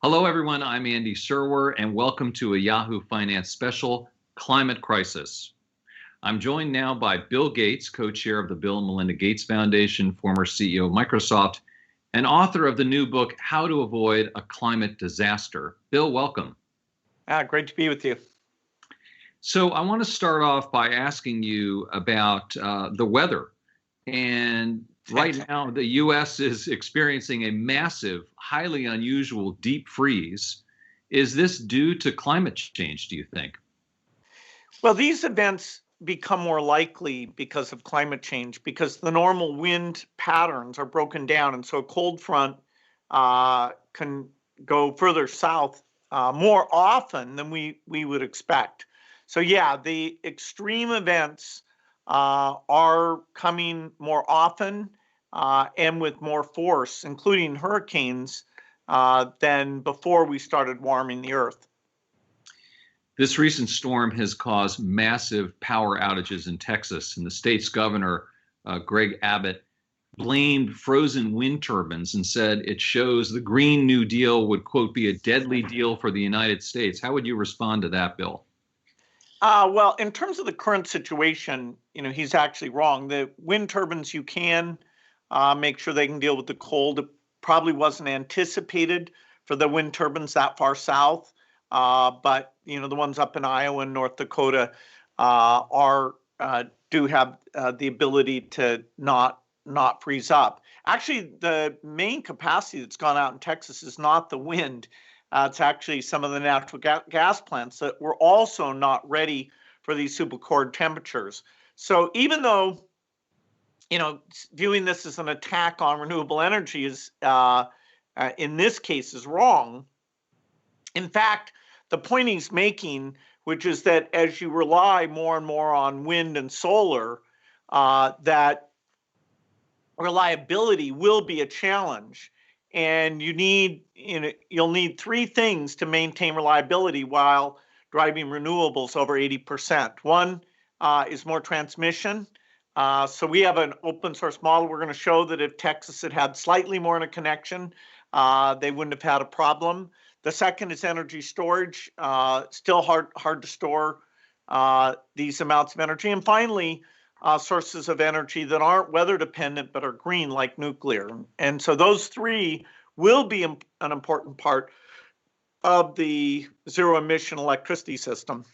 Hello, everyone. I'm Andy Serwer, and welcome to a Yahoo Finance special, Climate Crisis. I'm joined now by Bill Gates, co-chair of the Bill and Melinda Gates Foundation, former CEO of Microsoft, and author of the new book, How to Avoid a Climate Disaster. Bill, welcome. Great to be with you. So I want to start off by asking you about the weather. And right now, the U.S. is experiencing a massive, highly unusual deep freeze. Is this due to climate change, do you think? Well, these events become more likely because of climate change, because the normal wind patterns are broken down. And so a cold front can go further south more often than we would expect. So yeah, the extreme events are coming more often and with more force, including hurricanes, than before we started warming the earth. This recent storm has caused massive power outages in Texas, and the state's governor, Greg Abbott, blamed frozen wind turbines and said it shows the Green New Deal would, quote, be a deadly deal for the United States. How would you respond to that, Bill? Well, in terms of the current situation, he's actually wrong. The wind turbines, you can make sure they can deal with the cold. It probably wasn't anticipated for the wind turbines that far south, but the ones up in Iowa and North Dakota do have the ability to not freeze up. Actually, the main capacity that's gone out in Texas is not the wind. It's actually some of the natural gas plants that were also not ready for these supercold temperatures. So even though, viewing this as an attack on renewable energy is, in this case, is wrong. In fact, the point he's making, which is that as you rely more and more on wind and solar, that reliability will be a challenge. And you'll need three things to maintain reliability while driving renewables over 80%. One is more transmission. So we have an open source model. We're going to show that if Texas had slightly more in a connection, they wouldn't have had a problem. The second is energy storage. Still hard to store these amounts of energy. And finally, sources of energy that aren't weather dependent but are green, like nuclear. And so those three will be an important part of the zero emission electricity system.